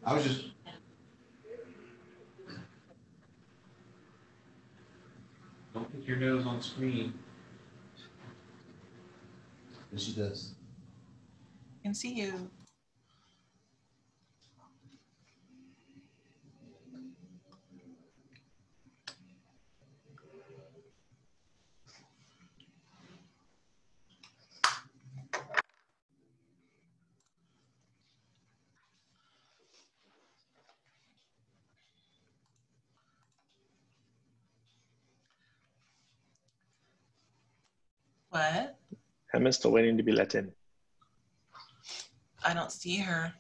I was just. Don't put your nose on screen. Yes, she does. I can see you. What? Emma's still waiting to be let in. I don't see her.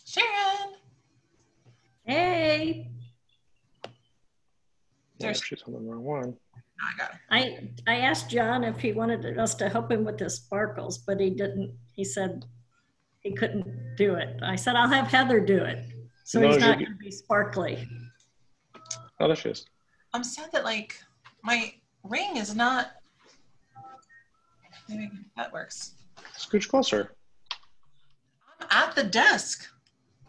Sharon! Hey, Yeah, she's on the wrong one. I got her. I asked John if he wanted us to help him with his sparkles, but he didn't. He said he couldn't do it. I said, I'll have Heather do it. So No, he's not going to be sparkly. Oh, there she is. I'm sad that like my ring is not. Maybe that works. Scooch closer. I'm at the desk.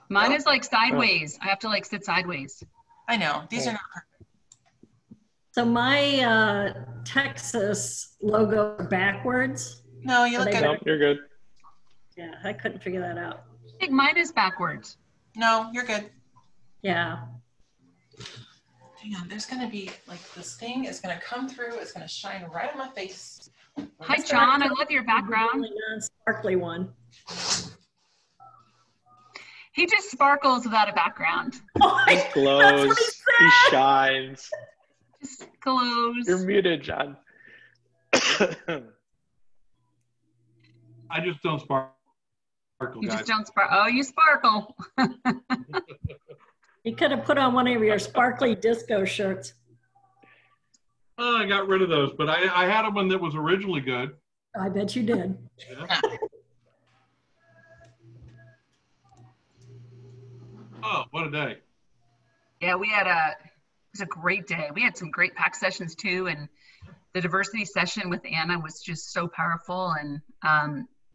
Mine is like sideways. I have to like sit sideways. I know. These are not perfect. So my Texas logo are backwards. No, you look good. No, you're good. Yeah, I couldn't figure that out. I think mine is backwards. No, you're good. Yeah. Hang on, there's gonna be like this thing is gonna come through. It's gonna shine right in my face. Hi, John. I love your background. Really non-sparkly one. He just sparkles without a background. He glows. He shines. Just glows. You're muted, John. I just don't sparkle, You guys. just don't sparkle. Oh, you sparkle. You could have put on one of your sparkly disco shirts. Oh, I got rid of those, but I had one that was originally good. I bet you did. Yeah. Oh, what a day. Yeah, it was a great day. We had some great pack sessions too. And the diversity session with Anna was just so powerful. And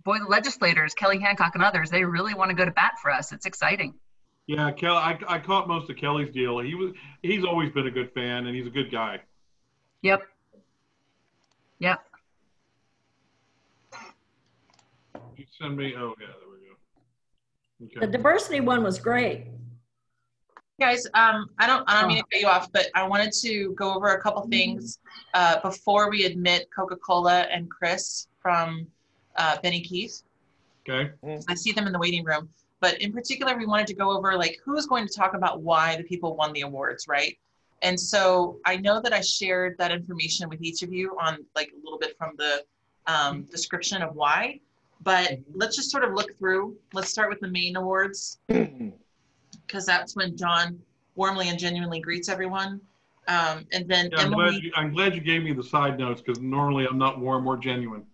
boy, the legislators, Kelly Hancock and others, they really want to go to bat for us. It's exciting. Yeah, Kelly. I caught most of Kelly's deal. He's always been a good fan, and he's a good guy. Yep. Yep. You send me. Oh yeah, there we go. The Okay. diversity one was great. Guys, I don't mean to cut you off, but I wanted to go over a couple things before we admit Coca-Cola and Chris from Benny Keith. Okay. I see them in the waiting room. But in particular, we wanted to go over like who's going to talk about why the people won the awards, right? And so I know that I shared that information with each of you on like a little bit from the description of why, but let's just sort of look through. Let's start with the main awards because that's when John warmly and genuinely greets everyone. And then Yeah, Emily. I'm glad you gave me the side notes because normally I'm not warm or genuine.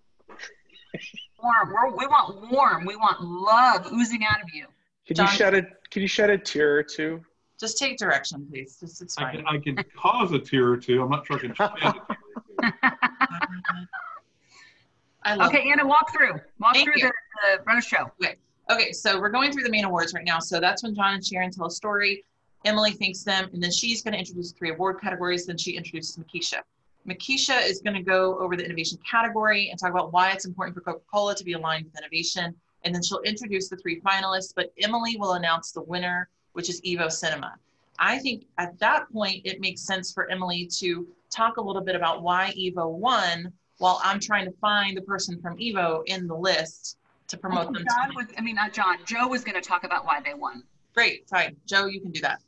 Warm. We want warm. We want love oozing out of you. Can you shed a tear or two? Just take direction, please. It's fine. I can cause a tear or two. I'm not sure I can shed a tear or two. I love Okay, Anna, walk through. Walk Thank through you. the run a show. Okay, so we're going through the main awards right now. So that's when John and Sharon tell a story. Emily thanks them, and then she's going to introduce 3 award categories. Then she introduces Makisha. Makisha is going to go over the innovation category and talk about why it's important for Coca-Cola to be aligned with innovation. And then she'll introduce the 3 finalists, but Emily will announce the winner, which is Evo Cinema. I think at that point, it makes sense for Emily to talk a little bit about why Evo won while I'm trying to find the person from Evo in the list to promote them. Not John. Joe was going to talk about why they won. Great, fine. Joe, you can do that.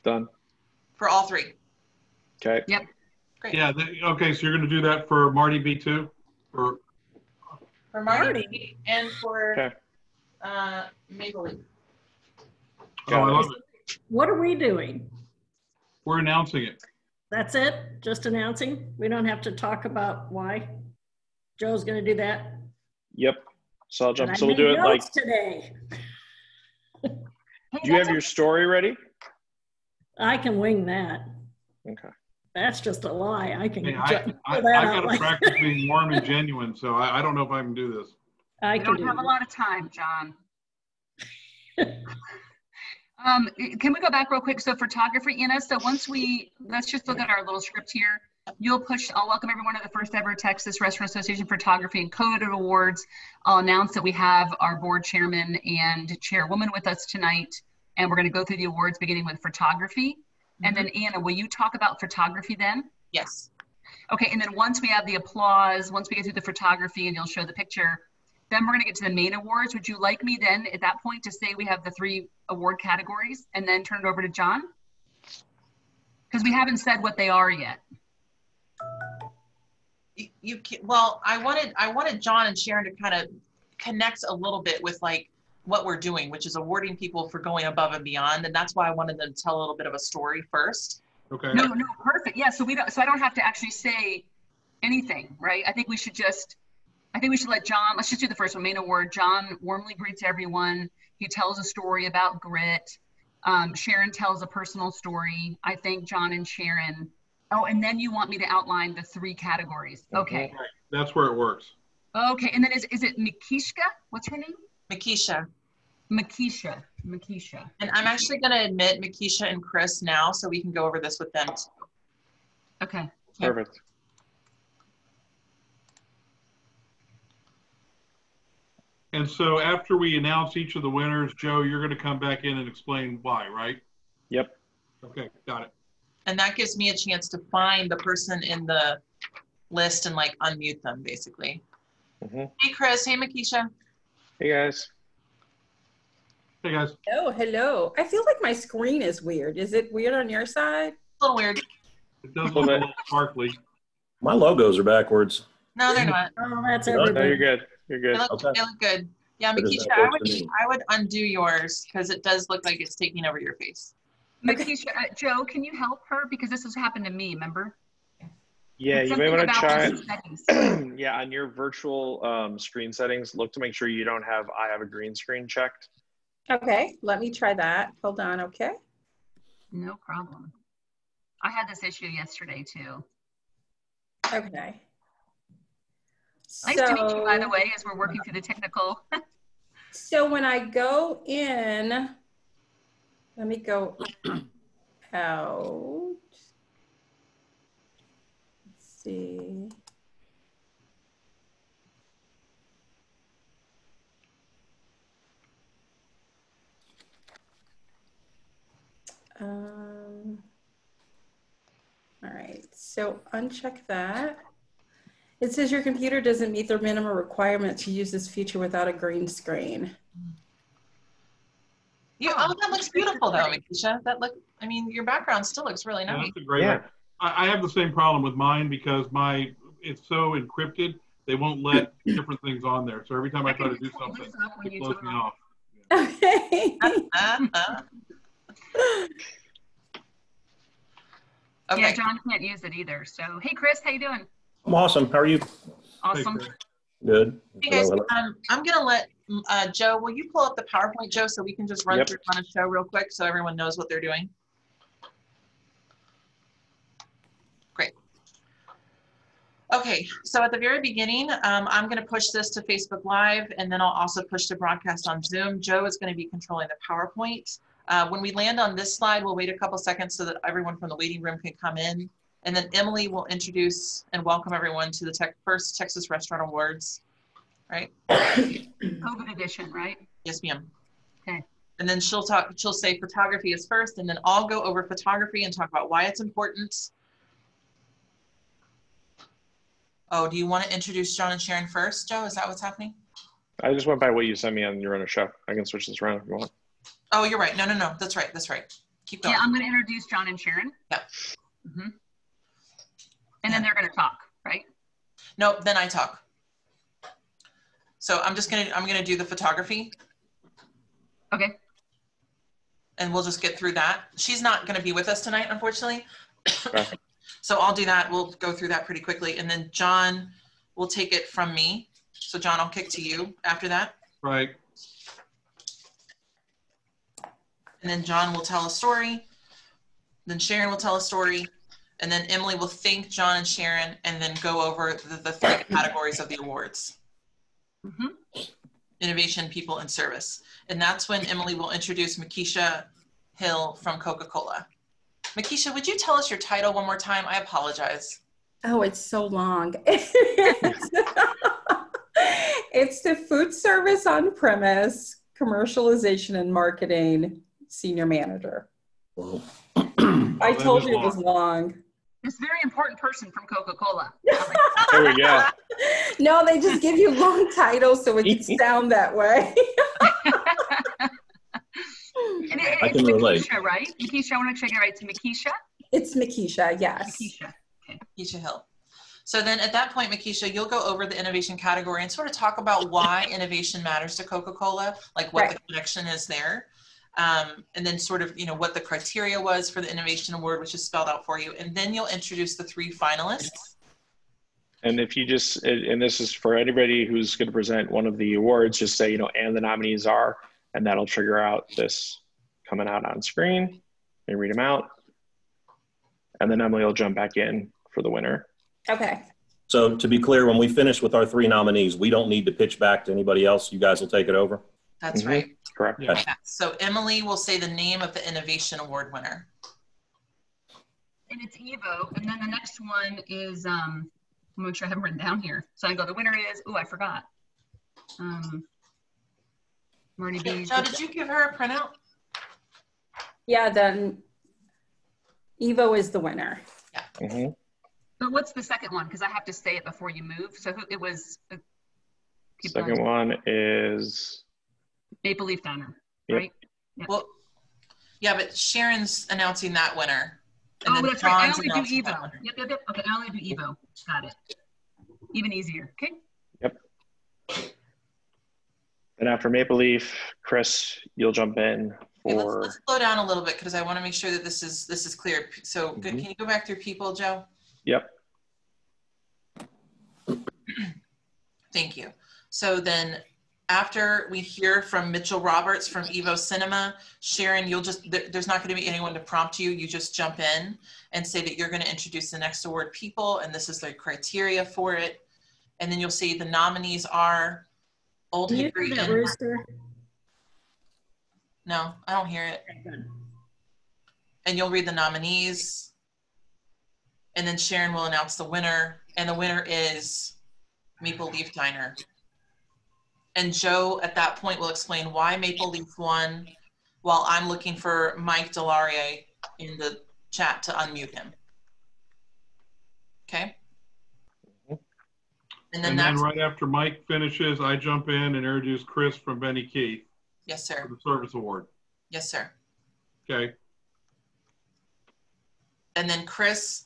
Done. For all 3. Okay. Yep. Great. Yeah. Okay. So you're going to do that for Marty B2, or For Marty and for Okay. Maybelline. oh, I love it. What are we doing? We're announcing it. That's it? Just announcing? We don't have to talk about why? Joe's going to do that? Yep. So I'll jump. And So I we'll do made it like. notes today. Do you have your story ready? I can wing that. Okay. That's just a lie. I can Hey, put I that out got to like practice being warm and genuine, so I don't know if I can do this. I We can don't do have a that. lot of time, John. Can we go back real quick? So photography, Anna, so let's just look at our little script here. I'll welcome everyone to the first ever Texas Restaurant Association Photography and Code Awards. I'll announce that we have our board chairman and chairwoman with us tonight, and we're going to go through the awards beginning with photography. And then Anna, will you talk about photography then? Yes. Okay, and then once we have the applause, once we get through the photography and you'll show the picture, then we're going to get to the main awards. Would you like me then at that point to say we have the 3 award categories and then turn it over to John? Because we haven't said what they are yet. Well, I wanted John and Sharon to kind of connect a little bit with like what we're doing, which is awarding people for going above and beyond. And that's why I wanted them to tell a little bit of a story first. Okay. No, perfect. Yeah, so I don't have to actually say anything, right? I think we should let John, let's just do the first one, main award. John warmly greets everyone. He tells a story about grit. Sharon tells a personal story. I thank John and Sharon. Oh, and then you want me to outline the 3 categories. Okay. Right. That's where it works. Okay, and then is it Makishka? What's her name? Makisha. Makisha. And I'm actually going to admit Makisha and Chris now so we can go over this with them too. Okay. Perfect. And so after we announce each of the winners, Joe, you're going to come back in and explain why, right? Yep. Okay, got it. And that gives me a chance to find the person in the list and like unmute them basically. Hey, Chris. Hey, Makisha. Hey, guys. Hey, guys. Oh, hello. I feel like my screen is weird. Is it weird on your side? A little weird. It does look a little sparkly. My logos are backwards. No, they're not. Oh, that's No, No, everybody. you're good. You're They good. look, Okay. they look good. Yeah, But does Makisha, that work for me? I would undo yours because it does look like it's taking over your face. Makisha, Joe, can you help her? Because this has happened to me, remember? Yeah, you Something may want to about try. those settings. Yeah, on your virtual screen settings, look to make sure you don't have I have a green screen checked. Okay, let me try that. Hold on, okay? No problem. I had this issue yesterday too. Okay. Nice to meet you, by the way, as we're working through the technical. So when I go in, let me go out. Let's see. All right, so uncheck that. It says your computer doesn't meet the minimum requirement to use this feature without a green screen. Oh, that looks beautiful though, Makisha. I mean, your background still looks really Yeah, nice. that's a great Yeah. one. I have the same problem with mine because it's so encrypted, they won't let different things on there. So every time I try to do something, it blows me off. Okay. Okay. Yeah, John can't use it either. So, hey, Chris, how you doing? I'm awesome. How are you? Awesome. Hey, Chris. Good. Hey guys, Hello, I'm gonna let Joe. Will you pull up the PowerPoint, Joe, so we can just run Yep. through on a show real quick, so everyone knows what they're doing. Great. Okay, so at the very beginning, I'm gonna push this to Facebook Live, and then I'll also push to broadcast on Zoom. Joe is gonna be controlling the PowerPoint. When we land on this slide, we'll wait a couple seconds so that everyone from the waiting room can come in. And then Emily will introduce and welcome everyone to the first Texas Restaurant Awards. Right? COVID edition, right? Yes, ma'am. Okay. And then she'll say photography is first, and then I'll go over photography and talk about why it's important. Oh, do you want to introduce John and Sharon first, Joe? Is that what's happening? I just went by what you sent me on your own show. I can switch this around if you want. Oh, you're right. No. That's right. Keep going. Yeah, I'm going to introduce John and Sharon. Yeah. Mm-hmm. And then they're going to talk, right? No, then I talk. So I'm gonna do the photography. Okay. And we'll just get through that. She's not gonna be with us tonight, unfortunately. Okay. So I'll do that. We'll go through that pretty quickly. And then John will take it from me. So John, I'll kick to you after that. Right. And then John will tell a story. Then Sharon will tell a story. And then Emily will thank John and Sharon and then go over the three categories of the awards. Innovation, people, and service. And that's when Emily will introduce Makisha Hill from Coca-Cola. Makisha, would you tell us your title one more time? I apologize. Oh, it's so long. It's the food service on premise, commercialization and marketing senior manager. Whoa. I told you it was long. This very important person from Coca-Cola. There we go. No, they just give you long titles so it can sound that way. And I it's can relate. Makisha, right? Makisha, I want to check it right. It's Makisha? It's Makisha, yes. Makisha. Okay. Makisha Hill. So then at that point, Makisha, you'll go over the innovation category and sort of talk about why innovation matters to Coca-Cola, like what the connection is there. And then sort of, you know, what the criteria was for the innovation award, which is spelled out for you. And then you'll introduce the three finalists. And if you just, and this is for anybody who's going to present one of the awards, just say, you know, and the nominees are, and that'll trigger out this coming out on screen and read them out. And then Emily will jump back in for the winner. Okay. So to be clear, when we finish with our three nominees, we don't need to pitch back to anybody else. You guys will take it over. That's right. Correct. Yeah. Yeah. So Emily will say the name of the innovation award winner. And it's Evo. And then the next one is, I'm make sure I have them written down here. So I go, the winner is, oh, I forgot. Marty B. Joe, did you give her a printout? Yeah, then Evo is the winner. Yeah. But what's the second one? Because I have to say it before you move. So it was. Second one is Maple Leaf Diner, Yep. right? Yep. Well, yeah, but Sharon's announcing that winner. And Oh, then that's right. I John's only do announcing that Evo. winner. Yep. Okay, I only do Evo. Got it. Even easier. Okay. Yep. And after Maple Leaf, Chris, you'll jump in Okay, for. let's slow down a little bit because I want to make sure that this is clear. So good. Can you go back through people, Joe? Yep. Thank you. So then after we hear from Mitchell Roberts from Evo Cinema, Sharon, you'll just, there's not going to be anyone to prompt you. You just jump in and say that you're going to introduce the next award people, and this is the criteria for it. And then you'll see the nominees are Old Do you Hickory. hear that rooster? No, I don't hear it. Okay, good. And you'll read the nominees. And then Sharon will announce the winner. And the winner is Maple Leaf Diner. And Joe, at that point, will explain why Maple Leaf won while I'm looking for Mike Delarie in the chat to unmute him. Okay? And then that's, right after Mike finishes, I jump in and introduce Chris from Benny Keith yes, for sir. the service award. Yes, sir. Okay. And then Chris,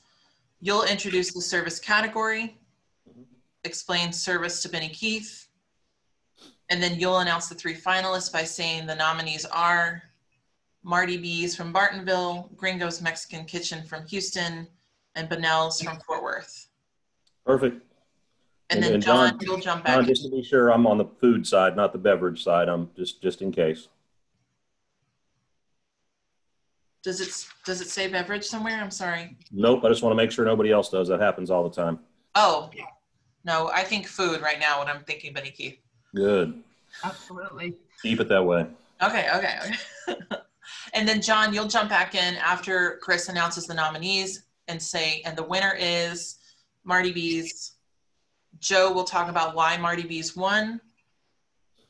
you'll introduce the service category, explain service to Benny Keith, and then you'll announce the three finalists by saying the nominees are Marty B's from Bartonville, Gringo's Mexican Kitchen from Houston, and Bonnell's from Fort Worth. Perfect. And then John, you'll jump back. Just to be sure, I'm on the food side, not the beverage side. I'm just in case. Does it say beverage somewhere? I'm sorry. Nope. I just want to make sure nobody else does. That happens all the time. Oh, no, I think food right now when I'm thinking Benny Keith. Good. Absolutely. Keep it that way. Okay. And then John, you'll jump back in after Chris announces the nominees and say, and the winner is Marty B's. Joe will talk about why Marty B's won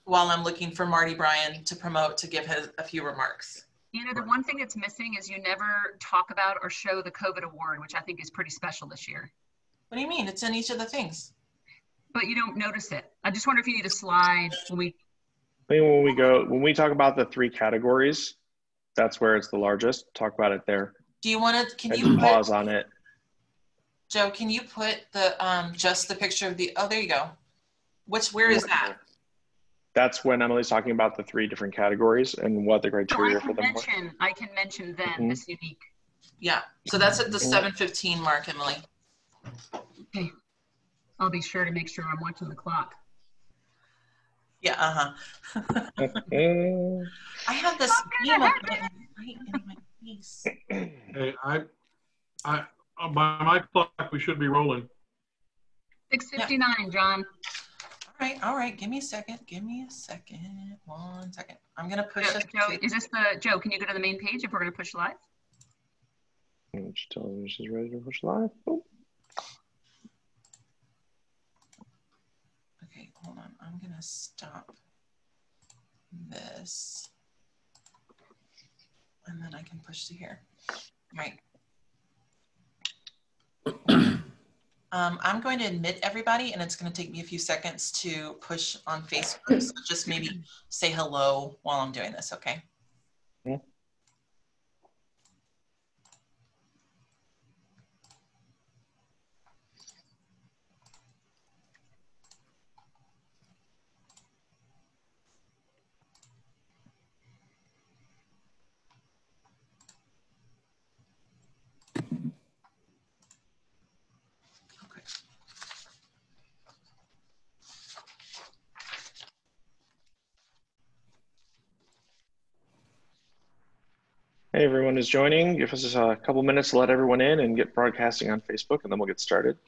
while I'm looking for Marty Bryan to promote to give his a few remarks. You know, the one thing that's missing is you never talk about or show the COVID award, which I think is pretty special this year. What do you mean? It's in each of the things. But you don't notice it. I just wonder if you need a slide when we. I mean, when we talk about the three categories, that's where it's the largest. Talk about it there. Do you want to, can And you pause on it. Joe, can you put the, just the picture of the, oh, there you go. Where is that? That's when Emily's talking about the three different categories and what the So criteria for them were. I can mention then this unique. Yeah, so that's at the 7:15 mark, Emily. Okay. I'll be sure to make sure I'm watching the clock. Yeah, I have this email right in my face. Hey, by my clock, we should be rolling. 6:59, John. All right. Give me a second. 1 second. I'm gonna push Joe, this. is this Joe? Can you go to the main page if we're gonna push live? Just tell them she's ready to push live. Oh. Okay, hold on. I'm gonna stop this, and then I can push to here. Right. I'm going to admit everybody, and it's going to take me a few seconds to push on Facebook. So just maybe say hello while I'm doing this, okay? Yeah. Hey, everyone is joining. Give us a couple minutes to let everyone in and get broadcasting on Facebook, and then we'll get started.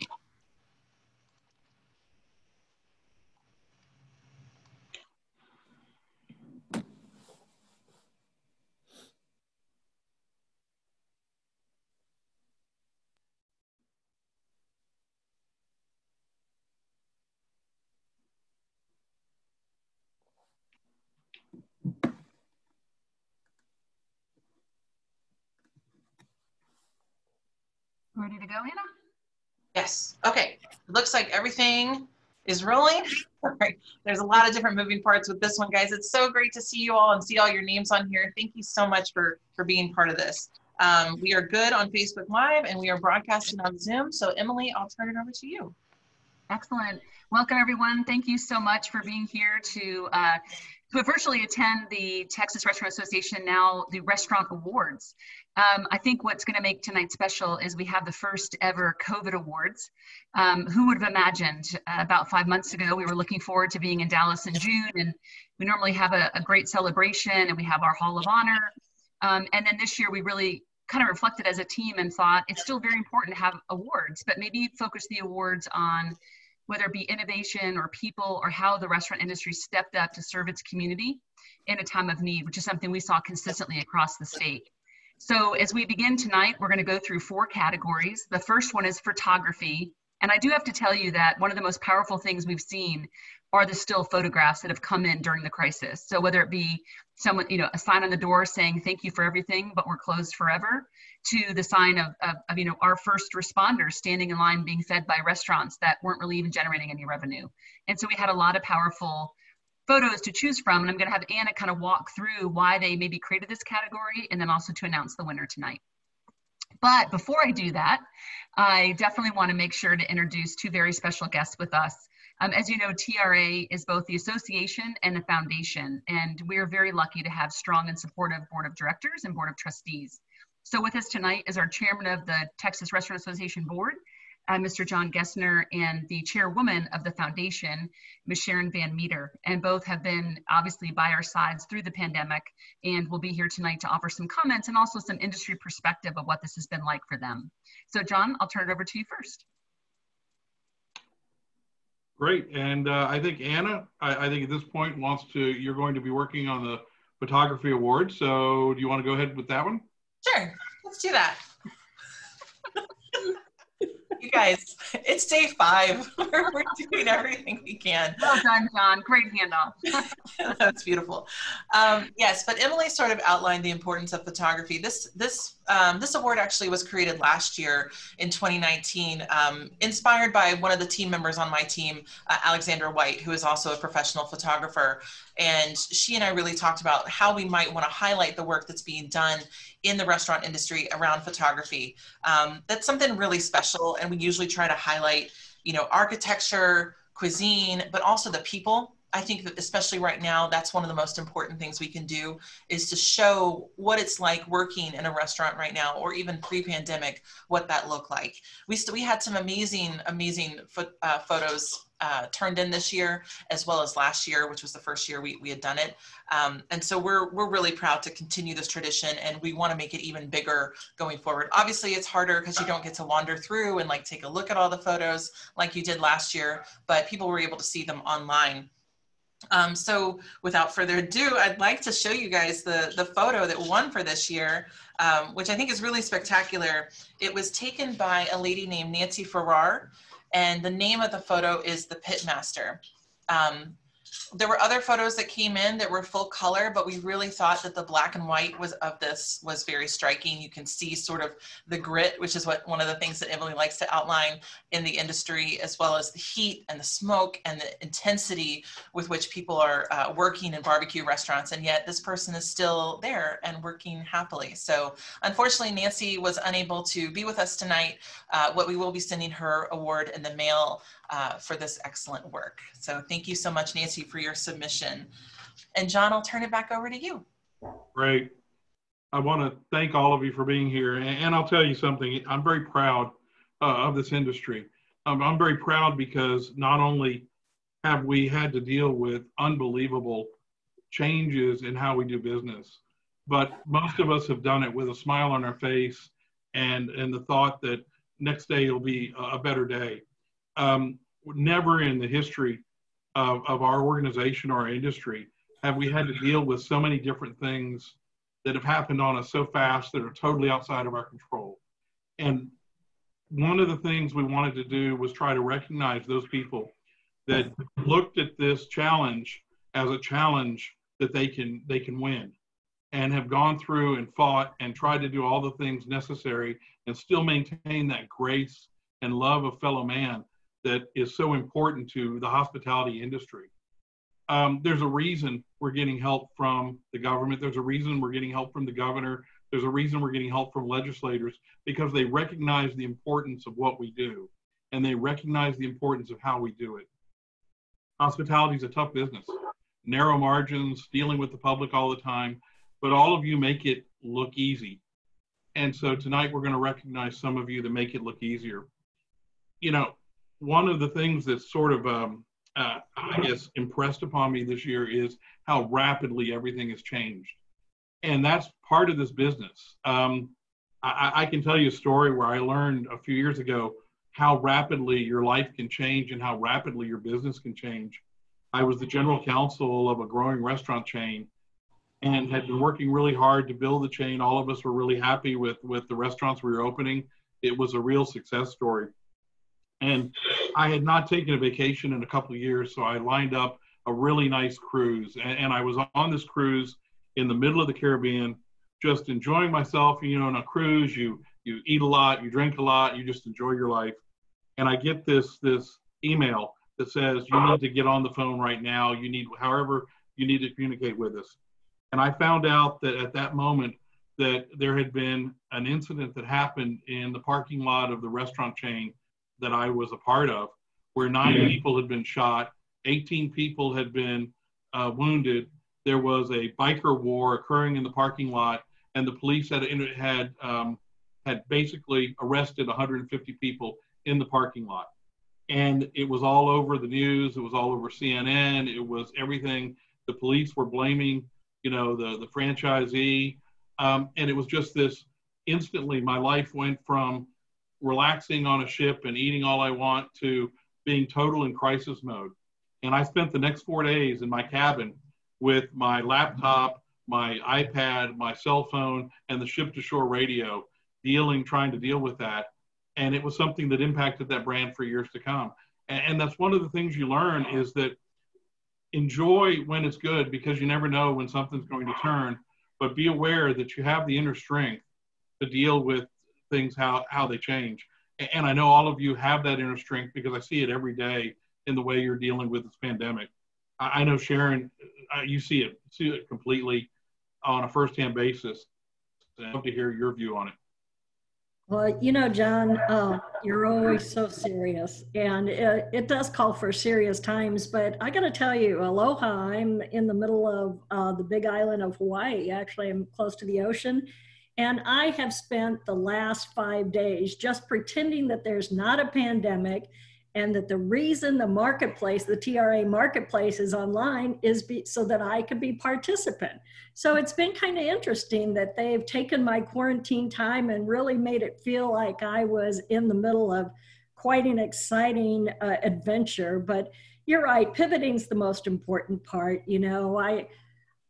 Ready to go, Hannah? Yes. Okay. It looks like everything is rolling. All right. There's a lot of different moving parts with this one, guys. It's so great to see you all and see all your names on here. Thank you so much for being part of this. We are good on Facebook Live, and we are broadcasting on Zoom. So Emily, I'll turn it over to you. Excellent. Welcome, everyone. Thank you so much for being here to virtually attend the Texas Restaurant Association, now the Restaurant Awards. I think what's going to make tonight special is we have the first ever COVID Awards. Who would have imagined about 5 months ago, we were looking forward to being in Dallas in June, and we normally have a great celebration, and we have our Hall of Honor. And then this year we really kind of reflected as a team and thought it's still very important to have awards, but maybe focus the awards on whether it be innovation or people or how the restaurant industry stepped up to serve its community in a time of need, which is something we saw consistently across the state. So as we begin tonight, we're going to go through 4 categories. The first one is photography. And I do have to tell you that one of the most powerful things we've seen are the still photographs that have come in during the crisis. So whether it be someone, a sign on the door saying, thank you for everything, but we're closed forever, to the sign of our first responders standing in line being fed by restaurants that weren't really even generating any revenue. And so we had a lot of powerful photos to choose from. And I'm going to have Anna kind of walk through why they maybe created this category, and then also to announce the winner tonight. But before I do that, I definitely want to make sure to introduce 2 very special guests with us. As you know, TRA is both the association and the foundation, and we are very lucky to have strong and supportive board of directors and board of trustees. So with us tonight is our chairman of the Texas Restaurant Association board, Mr. John Gessner, and the chairwoman of the foundation, Ms. Sharon Van Meter, and both have been obviously by our sides through the pandemic, and will be here tonight to offer some comments and also some industry perspective of what this has been like for them. So John, I'll turn it over to you first. Great. And I think Anna, I think at this point you're going to be working on the photography award. So do you want to go ahead with that one? Sure, let's do that. You guys, it's day 5. We're doing everything we can. Well done, John. Great handoff. That's beautiful. Yes, but Emily sort of outlined the importance of photography. This award actually was created last year in 2019, inspired by one of the team members on my team, Alexandra White, who is also a professional photographer. And she and I really talked about how we might want to highlight the work that's being done in the restaurant industry around photography. That's something really special, and we usually try to highlight, architecture, cuisine, but also the people. I think that especially right now, that's one of the most important things we can do, is to show what it's like working in a restaurant right now, or even pre-pandemic, what that looked like. We had some amazing photos turned in this year, as well as last year, which was the first year we had done it. And so we're really proud to continue this tradition, and we want to make it even bigger going forward. Obviously, it's harder because you don't get to wander through and like take a look at all the photos like you did last year, but people were able to see them online. So without further ado, I'd like to show you guys the photo that won for this year, which I think is really spectacular. It was taken by a lady named Nancy Farrar, and the name of the photo is The Pitmaster. There were other photos that came in that were full color, but we really thought that the black and white of this was very striking. You can see sort of the grit, which is one of the things that Emily likes to outline in the industry, as well as the heat and the smoke and the intensity with which people are working in barbecue restaurants. And yet this person is still there and working happily. So unfortunately, Nancy was unable to be with us tonight, but we will be sending her award in the mail for this excellent work. So thank you so much, Nancy, for your submission. And John, I'll turn it back over to you. Great. I want to thank all of you for being here. And I'll tell you something, I'm very proud of this industry. I'm very proud because not only have we had to deal with unbelievable changes in how we do business, but most of us have done it with a smile on our face and the thought that next day will be a better day. Never in the history of our organization or our industry have we had to deal with so many different things that have happened on us so fast that are totally outside of our control. And one of the things we wanted to do was try to recognize those people that looked at this challenge as a challenge that they can win, and have gone through and fought and tried to do all the things necessary and still maintain that grace and love of fellow man that is so important to the hospitality industry. There's a reason we're getting help from the government. There's a reason we're getting help from the governor. There's a reason we're getting help from legislators, because they recognize the importance of what we do, and they recognize the importance of how we do it. Hospitality is a tough business, narrow margins, dealing with the public all the time, but all of you make it look easy. And so tonight we're going to recognize some of you that make it look easier. You know, one of the things that's sort of, I guess, impressed upon me this year is how rapidly everything has changed. And that's part of this business. I can tell you a story where I learned a few years ago how rapidly your life can change and how rapidly your business can change. I was the general counsel of a growing restaurant chain and had been working really hard to build the chain. All of us were really happy with the restaurants we were opening. It was a real success story. And I had not taken a vacation in a couple of years, so I lined up a really nice cruise. And I was on this cruise in the middle of the Caribbean, just enjoying myself. You know, on a cruise, you eat a lot, you drink a lot, you just enjoy your life. And I get this email that says, you need to get on the phone right now. You need, however, you need to communicate with us. And I found out that at that moment that there had been an incident that happened in the parking lot of the restaurant chain that I was a part of, where 9 people had been shot, 18 people had been wounded. There was a biker war occurring in the parking lot, and the police had basically arrested 150 people in the parking lot. And it was all over the news. It was all over CNN. It was everything. The police were blaming, you know, the franchisee. And it was just this, instantly my life went from relaxing on a ship and eating all I want to being total in crisis mode. And I spent the next 4 days in my cabin with my laptop, my iPad, my cell phone, and the ship-to-shore radio, trying to deal with that. And it was something that impacted that brand for years to come. And that's one of the things you learn, is that enjoy when it's good, because you never know when something's going to turn, but be aware that you have the inner strength to deal with things, how they change. And I know all of you have that inner strength, because I see it every day in the way you're dealing with this pandemic. I know, Sharon, you see it completely on a firsthand basis. I'd love to hear your view on it. Well, you know, John, you're always so serious, and it does call for serious times, but I got to tell you, aloha, I'm in the middle of the big island of Hawaii. Actually, I'm close to the ocean, and I have spent the last 5 days just pretending that there's not a pandemic and that the reason the marketplace, the TRA marketplace is online is so that I could be participant. So it's been kind of interesting that they've taken my quarantine time and really made it feel like I was in the middle of quite an exciting adventure. But you're right, pivoting's the most important part. You know,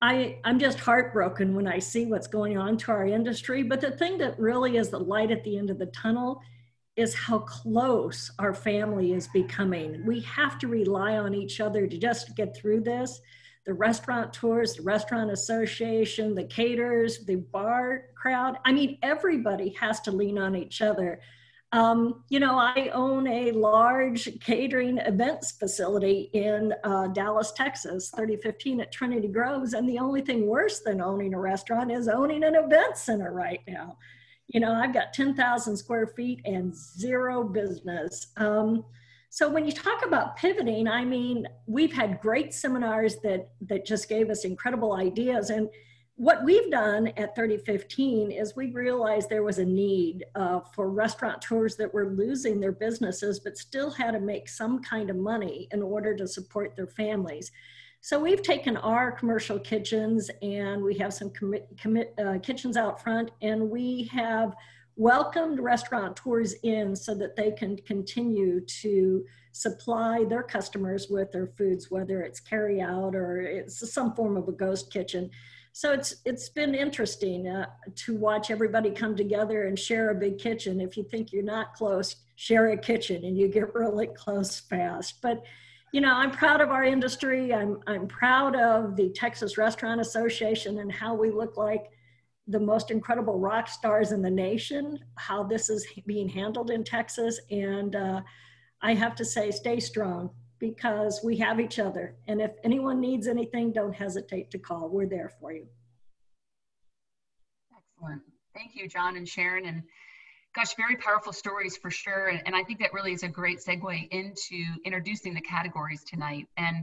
I'm just heartbroken when I see what's going on to our industry. But the thing that really is the light at the end of the tunnel is how close our family is becoming. We have to rely on each other to just get through this. The restaurateurs, the restaurant association, the caterers, the bar crowd. I mean, everybody has to lean on each other. You know, I own a large catering events facility in Dallas, Texas, 3015 at Trinity Groves. And the only thing worse than owning a restaurant is owning an event center right now. You know, I've got 10,000 square feet and zero business. So when you talk about pivoting, I mean, we've had great seminars that just gave us incredible ideas. And what we've done at 3015 is we realized there was a need for restaurateurs that were losing their businesses, but still had to make some kind of money in order to support their families. So we've taken our commercial kitchens and we have some kitchens out front, and we have welcomed restaurateurs in so that they can continue to supply their customers with their foods, whether it's carry out or it's some form of a ghost kitchen. So it's been interesting to watch everybody come together and share a big kitchen. If you think you're not close, share a kitchen and you get really close fast. But you know, I'm proud of our industry. I'm proud of the Texas Restaurant Association and how we look like the most incredible rock stars in the nation, how this is being handled in Texas. And I have to say, stay strong, because we have each other. And if anyone needs anything, don't hesitate to call. We're there for you. Excellent. Thank you, John and Sharon. And gosh, very powerful stories for sure. And I think that really is a great segue into introducing the categories tonight. And,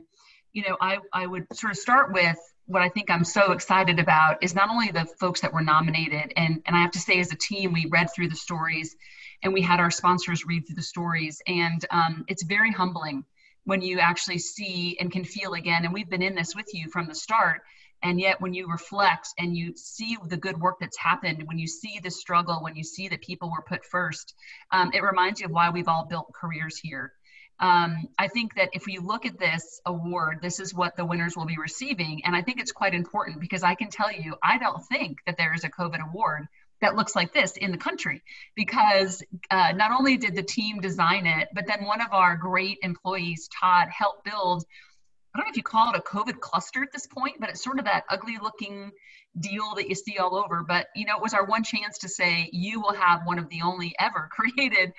you know, I would sort of start with what I think I'm so excited about is not only the folks that were nominated, and I have to say as a team, we read through the stories and we had our sponsors read through the stories. And it's very humbling when you actually see and can feel again, and we've been in this with you from the start, and yet when you reflect and you see the good work that's happened, when you see the struggle, when you see that people were put first, it reminds you of why we've all built careers here. I think that if we look at this award, this is what the winners will be receiving. And I think it's quite important because I can tell you, I don't think that there is a COVID award that looks like this in the country, because not only did the team design it, but then one of our great employees, Todd, helped build, I don't know if you call it a COVID cluster at this point, but it's sort of that ugly looking deal that you see all over. But, you know, it was our one chance to say, you will have one of the only ever created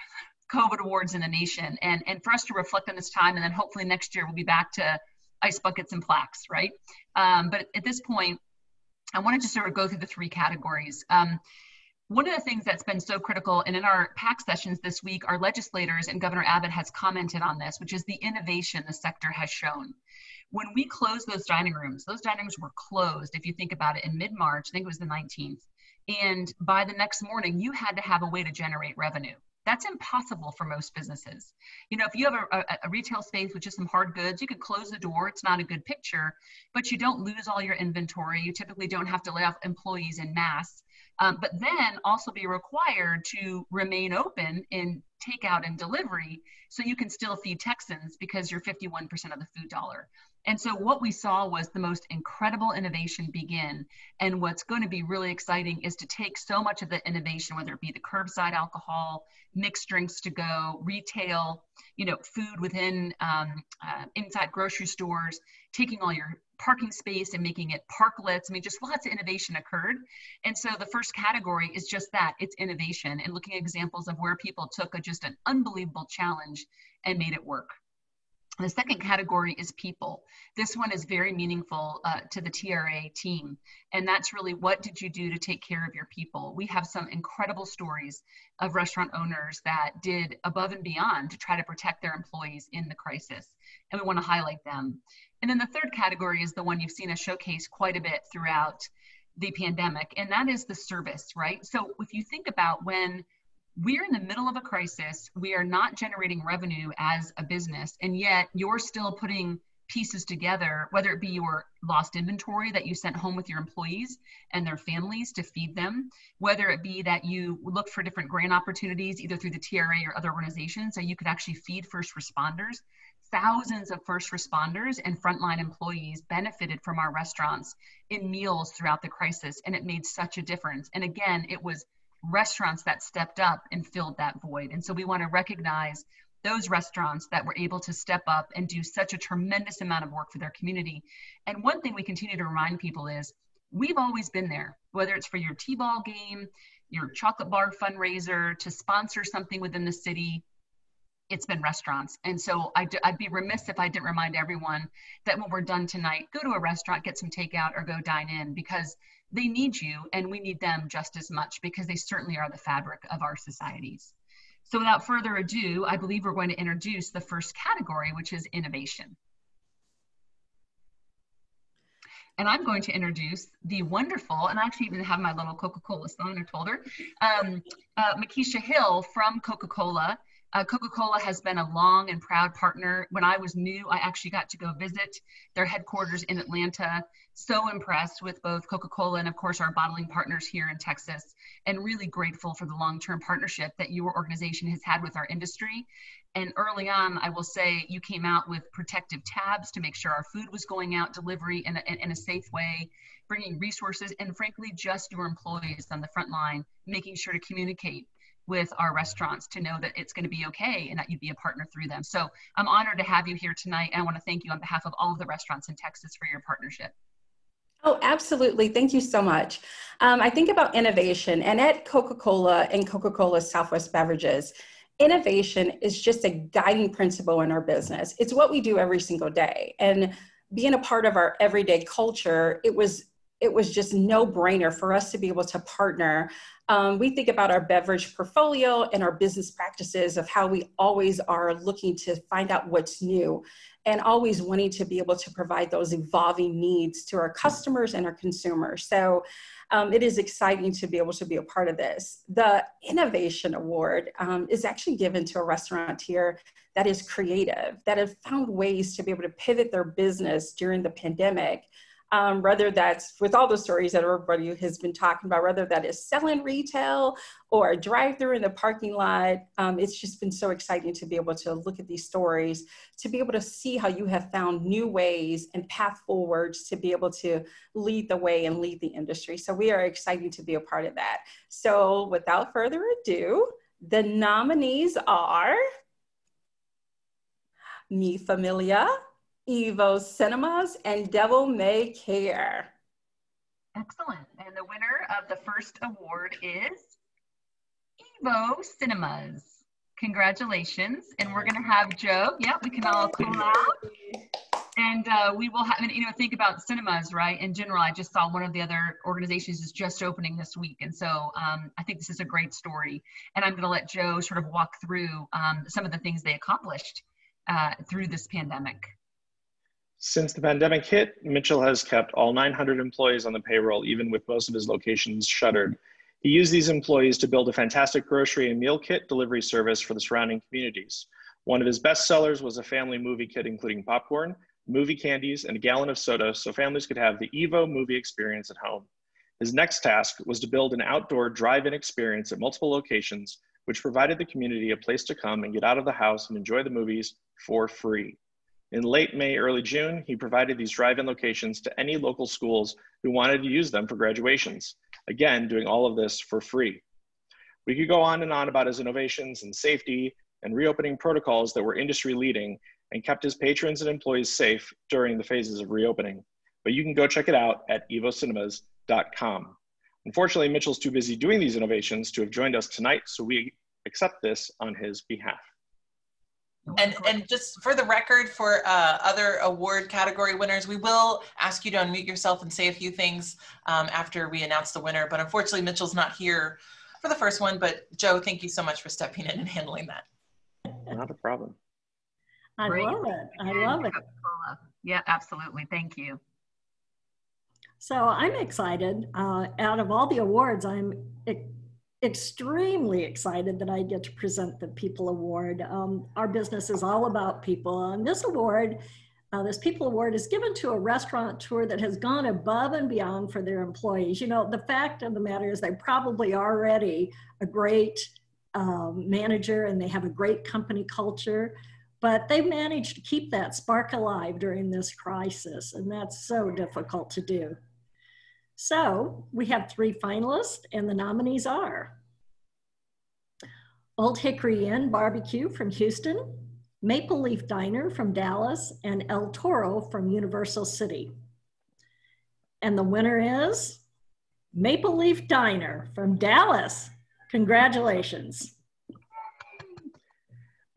COVID awards in the nation. And for us to reflect on this time, and then hopefully next year we'll be back to ice buckets and plaques, right? But at this point, I wanted to sort of go through the three categories. One of the things that's been so critical, and in our PAC sessions this week, our legislators and Governor Abbott has commented on this, which is the innovation the sector has shown. When we closed those dining rooms were closed, if you think about it, in mid-March, I think it was the 19th. And by the next morning, you had to have a way to generate revenue. That's impossible for most businesses. You know, if you have a retail space with just some hard goods, you could close the door. It's not a good picture, but you don't lose all your inventory. You typically don't have to lay off employees en masse. But then also be required to remain open in takeout and delivery so you can still feed Texans because you're 51% of the food dollar. And so what we saw was the most incredible innovation begin. And what's going to be really exciting is to take so much of the innovation, whether it be the curbside alcohol, mixed drinks to go, retail, you know, food within inside grocery stores, taking all your parking space and making it parklets. I mean, just lots of innovation occurred. And so the first category is just that, it's innovation and looking at examples of where people took just an unbelievable challenge and made it work. The second category is people. This one is very meaningful to the TRA team. And that's really, what did you do to take care of your people? We have some incredible stories of restaurant owners that did above and beyond to try to protect their employees in the crisis. And we want to highlight them. And then the third category is the one you've seen us showcase quite a bit throughout the pandemic, and that is the service, right? So if you think about when we're in the middle of a crisis. We are not generating revenue as a business, and yet you're still putting pieces together, whether it be your lost inventory that you sent home with your employees and their families to feed them, whether it be that you look for different grant opportunities, either through the TRA or other organizations, so you could actually feed first responders. Thousands of first responders and frontline employees benefited from our restaurants in meals throughout the crisis, and it made such a difference. And again, it was restaurants that stepped up and filled that void. And so we want to recognize those restaurants that were able to step up and do such a tremendous amount of work for their community. And one thing we continue to remind people is we've always been there, whether it's for your T-ball game, your chocolate bar fundraiser, to sponsor something within the city, it's been restaurants. And so I'd be remiss if I didn't remind everyone that when we're done tonight, go to a restaurant, get some takeout, or go dine in, because they need you and we need them just as much, because they certainly are the fabric of our societies. So without further ado, I believe we're going to introduce the first category, which is innovation. And I'm going to introduce the wonderful, and I actually even have my little Coca-Cola sign, I told her, Makisha Hill from Coca-Cola. Coca-Cola has been a long and proud partner. When I was new, I actually got to go visit their headquarters in Atlanta. So impressed with both Coca-Cola and of course our bottling partners here in Texas, and really grateful for the long-term partnership that your organization has had with our industry. And early on, I will say, you came out with protective tabs to make sure our food was going out, delivery in a safe way, bringing resources, and frankly, just your employees on the front line, making sure to communicate with our restaurants to know that it's going to be okay and that you'd be a partner through them. So I'm honored to have you here tonight. And I want to thank you on behalf of all of the restaurants in Texas for your partnership. Oh, absolutely. Thank you so much. I think about innovation, and at Coca-Cola and Coca-Cola Southwest Beverages, innovation is just a guiding principle in our business. It's what we do every single day. And being a part of our everyday culture, it was just no brainer for us to be able to partner. We think about our beverage portfolio and our business practices of how we always are looking to find out what's new and always wanting to be able to provide those evolving needs to our customers and our consumers. So it is exciting to be able to be a part of this. The Innovation Award is actually given to a restaurateur that is creative, that have found ways to be able to pivot their business during the pandemic. Whether that's with all the stories that everybody has been talking about, whether that is selling retail or a drive-thru in the parking lot. It's just been so exciting to be able to look at these stories, to be able to see how you have found new ways and path forwards to be able to lead the way and lead the industry. So we are excited to be a part of that. So without further ado, the nominees are Mi Familia, Evo Cinemas, and Devil May Care. Excellent. And the winner of the first award is Evo Cinemas. Congratulations. And we're going to have Joe. Yep, we can all call out. And we will have, think about cinemas, right? In general, I just saw one of the other organizations is just opening this week. And so I think this is a great story. And I'm going to let Joe sort of walk through some of the things they accomplished through this pandemic. Since the pandemic hit, Mitchell has kept all 900 employees on the payroll, even with most of his locations shuttered. He used these employees to build a fantastic grocery and meal kit delivery service for the surrounding communities. One of his best sellers was a family movie kit, including popcorn, movie candies, and a gallon of soda, so families could have the Evo movie experience at home. His next task was to build an outdoor drive-in experience at multiple locations, which provided the community a place to come and get out of the house and enjoy the movies for free. In late May, early June, he provided these drive-in locations to any local schools who wanted to use them for graduations. Again, doing all of this for free. We could go on and on about his innovations and safety and reopening protocols that were industry leading and kept his patrons and employees safe during the phases of reopening. But you can go check it out at evocinemas.com. Unfortunately, Mitchell's too busy doing these innovations to have joined us tonight, so we accept this on his behalf. And just for the record, for other award category winners, we will ask you to unmute yourself and say a few things after we announce the winner. But unfortunately, Mitchell's not here for the first one. But Joe, thank you so much for stepping in and handling that. Not a problem. I love it. I love it. Yeah, absolutely. Thank you. So I'm excited. Out of all the awards, I'm extremely excited that I get to present the People Award. Our business is all about people. And this award, this People Award, is given to a restaurateur that has gone above and beyond for their employees. You know, the fact of the matter is they're probably already a great manager and they have a great company culture, but they've managed to keep that spark alive during this crisis, and that's so difficult to do. So we have 3 finalists, and the nominees are Old Hickory Inn Barbecue from Houston, Maple Leaf Diner from Dallas, and El Toro from Universal City. And the winner is Maple Leaf Diner from Dallas. Congratulations.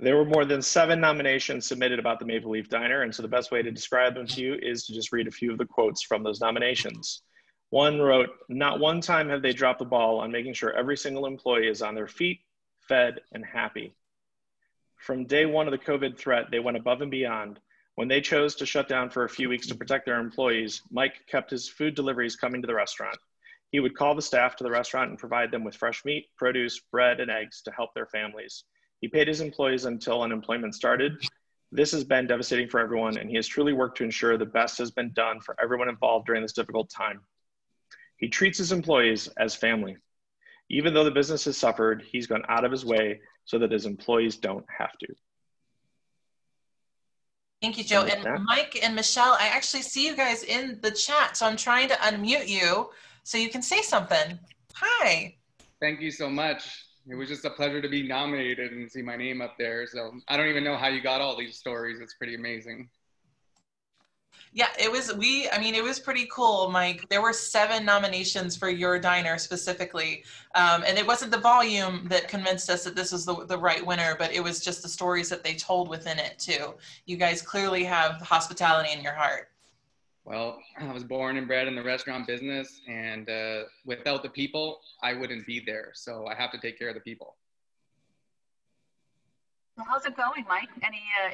There were more than 7 nominations submitted about the Maple Leaf Diner, and so the best way to describe them to you is to just read a few of the quotes from those nominations. One wrote, "Not one time have they dropped the ball on making sure every single employee is on their feet, fed, and happy. From day one of the COVID threat, they went above and beyond. When they chose to shut down for a few weeks to protect their employees, Mike kept his food deliveries coming to the restaurant. He would call the staff to the restaurant and provide them with fresh meat, produce, bread, and eggs to help their families. He paid his employees until unemployment started. This has been devastating for everyone, and he has truly worked to ensure the best has been done for everyone involved during this difficult time. He treats his employees as family. Even though the business has suffered, he's gone out of his way so that his employees don't have to." Thank you, Joe. And Mike and Michelle, I actually see you guys in the chat, so I'm trying to unmute you so you can say something. Hi. Thank you so much. It was just a pleasure to be nominated and see my name up there. So I don't even know how you got all these stories. It's pretty amazing. Yeah, it was, it was pretty cool, Mike. There were 7 nominations for your diner specifically. And it wasn't the volume that convinced us that this was the right winner, but it was just the stories that they told within it too. You guys clearly have hospitality in your heart. Well, I was born and bred in the restaurant business, and without the people, I wouldn't be there. So I have to take care of the people. So how's it going, Mike?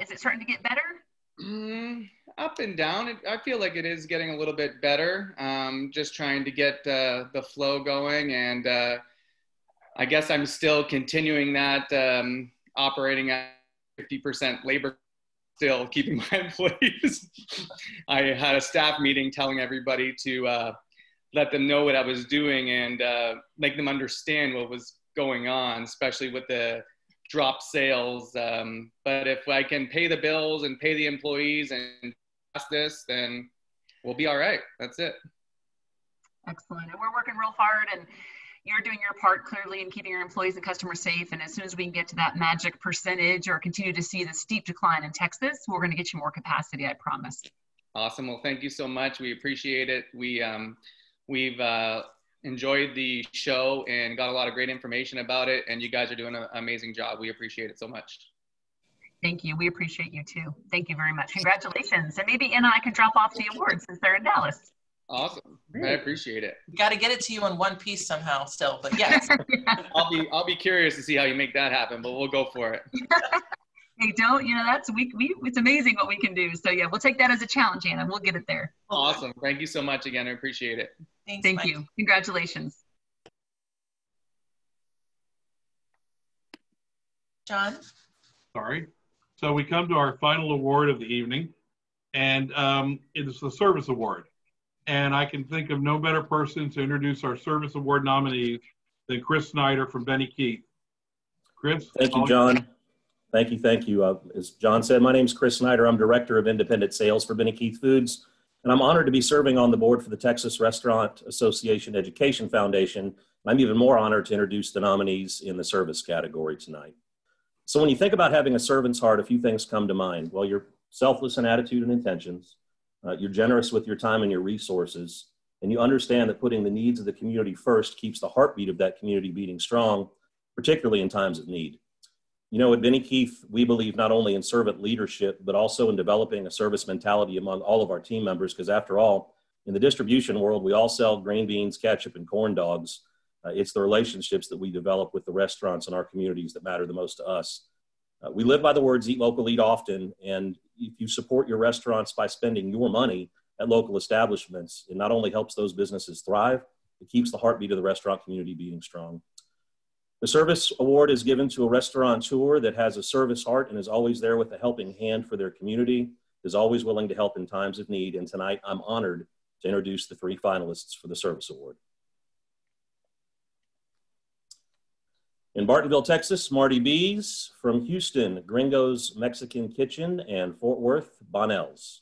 Is it starting to get better? Up and down. I feel like it is getting a little bit better. Just trying to get the flow going, and I guess I'm still continuing that, operating at 50% labor, still keeping my employees. I had a staff meeting telling everybody to let them know what I was doing and make them understand what was going on, especially with the drop sales. But if I can pay the bills and pay the employees and pass this, then we'll be all right. That's it. Excellent. And we're working real hard, and you're doing your part clearly in keeping your employees and customers safe. And as soon as we can get to that magic percentage or continue to see the steep decline in Texas, we're going to get you more capacity, I promise. Awesome. Well, thank you so much. We appreciate it. We've enjoyed the show and got a lot of great information about it, and you guys are doing an amazing job. We appreciate it so much. Thank you. We appreciate you too. Thank you very much. Congratulations. And maybe Anna and I can drop off the awards since they're in Dallas. Awesome. I appreciate it. Got to get it to you in one piece somehow still, but yes. Yeah. I'll be curious to see how you make that happen, but we'll go for it. Hey, don't, that's, it's amazing what we can do. So yeah, we'll take that as a challenge, Anna. We'll get it there. Awesome. Thank you so much again. I appreciate it. Thanks, Thank Mike. you. Congratulations. John? Sorry. So we come to our final award of the evening, and it is the Service Award. And I can think of no better person to introduce our Service Award nominees than Chris Snyder from Benny Keith. Chris? Thank you, John. Thank you. As John said, my name is Chris Snyder. I'm Director of Independent Sales for Benny Keith Foods, and I'm honored to be serving on the board for the Texas Restaurant Association Education Foundation. I'm even more honored to introduce the nominees in the service category tonight. So when you think about having a servant's heart, a few things come to mind. Well, you're selfless in attitude and intentions. You're generous with your time and your resources, and you understand that putting the needs of the community first keeps the heartbeat of that community beating strong, particularly in times of need. You know, at Benny Keith, we believe not only in servant leadership, but also in developing a service mentality among all of our team members, because after all, in the distribution world, we all sell green beans, ketchup, and corn dogs. It's the relationships that we develop with the restaurants in our communities that matter the most to us. We live by the words, eat local, eat often, and if you support your restaurants by spending your money at local establishments, it not only helps those businesses thrive, it keeps the heartbeat of the restaurant community beating strong. The service award is given to a restaurateur that has a service heart and is always there with a helping hand for their community, is always willing to help in times of need. And tonight, I'm honored to introduce the 3 finalists for the service award. In Bartonville, Texas, Marty Bees. From Houston, Gringo's Mexican Kitchen. And Fort Worth, Bonnell's.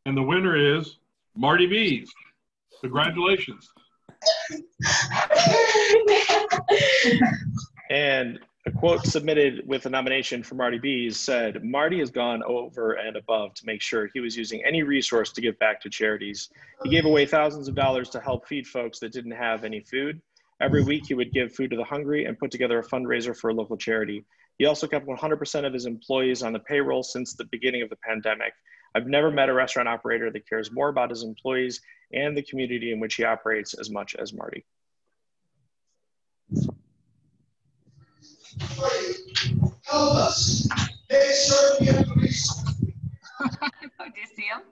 And the winner is Marty Bees. Congratulations. And a quote submitted with a nomination for Marty Bees said, "Marty has gone over and above to make sure he was using any resource to give back to charities. He gave away thousands of dollars to help feed folks that didn't have any food. Every week he would give food to the hungry and put together a fundraiser for a local charity. He also kept 100% of his employees on the payroll since the beginning of the pandemic. I've never met a restaurant operator that cares more about his employees and the community in which he operates as much as Marty." Help us. They certainly have the resources. Do you see him?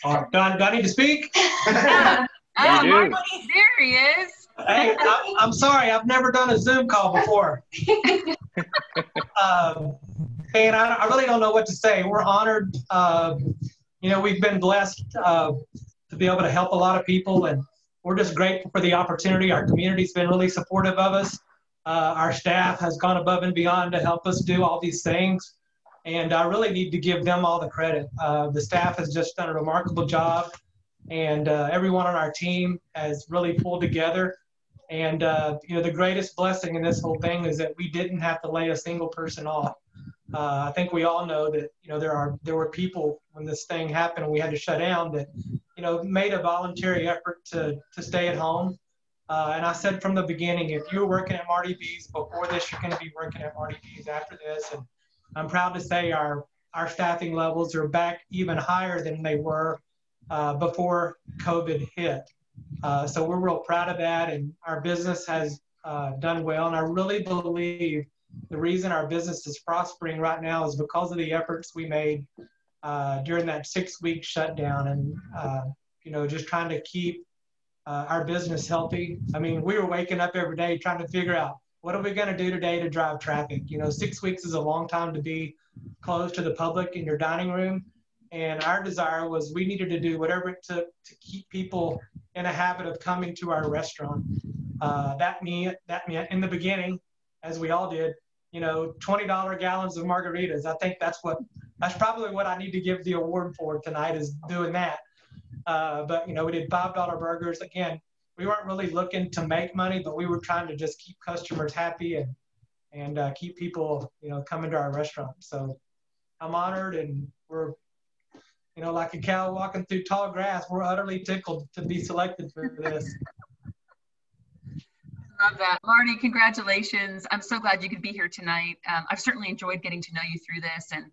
Do I need to speak? Oh, Marty, there he is. Hey, I'm sorry, I've never done a Zoom call before. And I really don't know what to say. We're honored. You know, we've been blessed to be able to help a lot of people, and we're just grateful for the opportunity. Our community's been really supportive of us. Our staff has gone above and beyond to help us do all these things, and I really need to give them all the credit. The staff has just done a remarkable job, and everyone on our team has really pulled together. And you know, the greatest blessing in this whole thing is that we didn't have to lay a single person off. I think we all know that, you know, there were people when this thing happened and we had to shut down that, you know, made a voluntary effort to stay at home. And I said from the beginning, if you were working at Marty Bees before this, you're going to be working at Marty Bees after this. And I'm proud to say our staffing levels are back even higher than they were before COVID hit. So we're real proud of that, and our business has done well. And I really believe the reason our business is prospering right now is because of the efforts we made during that 6-week shutdown, and you know, just trying to keep our business healthy. I mean, we were waking up every day trying to figure out, what are we going to do today to drive traffic? You know, 6 weeks is a long time to be closed to the public in your dining room. And our desire was we needed to do whatever it took to keep people in a habit of coming to our restaurant. That meant in the beginning, as we all did, you know, $20 gallons of margaritas. I think that's probably what I need to give the award for tonight, is doing that. But, you know, we did $5 burgers. Again, we weren't really looking to make money, but we were trying to just keep customers happy and keep people, you know, coming to our restaurant. So I'm honored, and we're, you know, like a cow walking through tall grass. We're utterly tickled to be selected for this. Love that. Marty, congratulations. I'm so glad you could be here tonight. I've certainly enjoyed getting to know you through this, and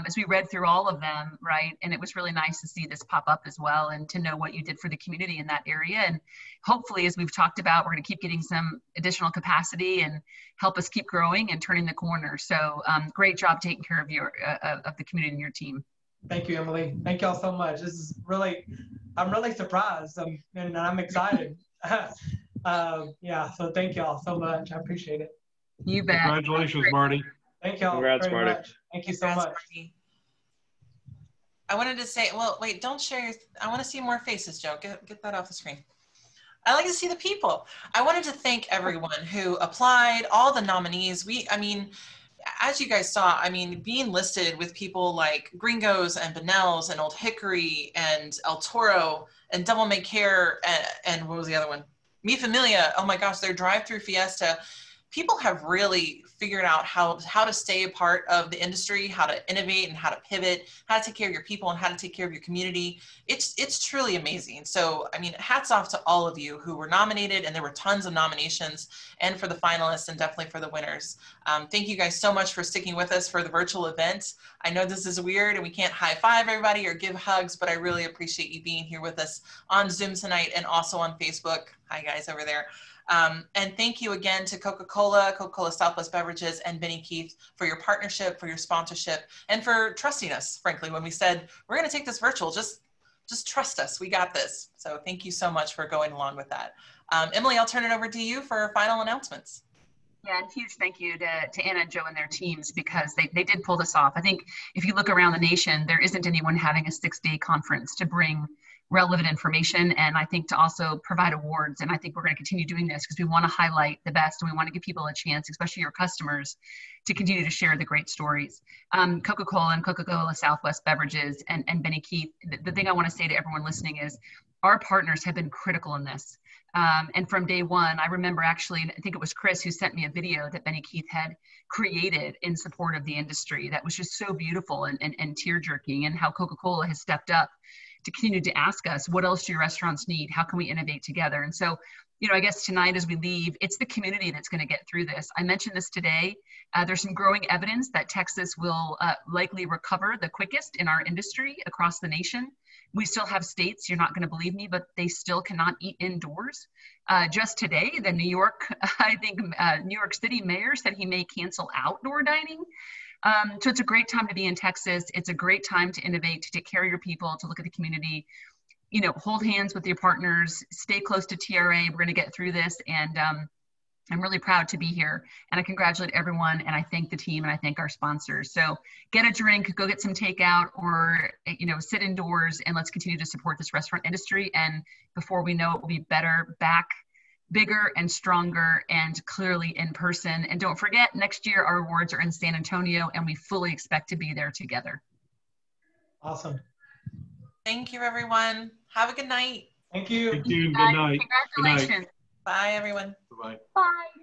as we read through all of them, right, and it was really nice to see this pop up as well, and to know what you did for the community in that area. And hopefully, as we've talked about, we're going to keep getting some additional capacity and help us keep growing and turning the corner. So great job taking care of of the community and your team. Thank you, Emily. Thank y'all so much. This is really, I'm really surprised, and I'm excited. Yeah, so thank y'all so much. I appreciate it. You bet. Congratulations, Marty. Thank y'all Congrats, very Marty. much. Thank you so much. Marty. I wanted to say, well, wait, don't share. I want to see more faces, Joe. Get that off the screen. I like to see the people. I wanted to thank everyone who applied, all the nominees. I mean, as you guys saw, I mean, being listed with people like Gringo's and Bonnell's and Old Hickory and El Toro and Devil May Care and what was the other one? Mi Familia. Oh my gosh, their drive-thru fiesta. People have really figured out how to stay a part of the industry, how to innovate and how to pivot, how to take care of your people and how to take care of your community. It's truly amazing. So, I mean, hats off to all of you who were nominated, and there were tons of nominations, and for the finalists and definitely for the winners. Thank you guys so much for sticking with us for the virtual event. I know this is weird and we can't high five everybody or give hugs, but I really appreciate you being here with us on Zoom tonight and also on Facebook. Hi guys over there. And thank you again to Coca-Cola, Coca-Cola Southwest Beverages, and Benny Keith for your partnership, for your sponsorship, and for trusting us, frankly, when we said, we're going to take this virtual, just trust us, we got this. So thank you so much for going along with that. Emily, I'll turn it over to you for final announcements. Yeah, and huge thank you to Anna and Joe and their teams, because they did pull this off. I think if you look around the nation, there isn't anyone having a 6-day conference to bring relevant information, and I think to also provide awards. And I think we're going to continue doing this because we want to highlight the best, and we want to give people a chance, especially your customers, to continue to share the great stories. Coca-Cola and Coca-Cola Southwest Beverages and Benny Keith, the thing I want to say to everyone listening is our partners have been critical in this. And from day one, I remember actually, I think it was Chris who sent me a video that Benny Keith had created in support of the industry that was just so beautiful and tear-jerking, and how Coca-Cola has stepped up to continue to ask us, what else do your restaurants need? How can we innovate together? And so, you know, I guess tonight as we leave, it's the community that's going to get through this. I mentioned this today. There's some growing evidence that Texas will likely recover the quickest in our industry across the nation. We still have states, you're not going to believe me, but they still cannot eat indoors. Just today, the New York City mayor said he may cancel outdoor dining. So it's a great time to be in Texas. It's a great time to innovate, to take care of your people, to look at the community, you know, hold hands with your partners, stay close to TRA. We're going to get through this. And I'm really proud to be here. And I congratulate everyone. And I thank the team, and I thank our sponsors. So get a drink, go get some takeout, or, you know, sit indoors, and let's continue to support this restaurant industry. And before we know it, we'll be better, back, bigger and stronger, and clearly in person. And don't forget, next year our awards are in San Antonio, and we fully expect to be there together. Awesome. Thank you, everyone. Have a good night. Thank you. Thank you. Good night. Congratulations. Bye, everyone. Bye-bye. Bye.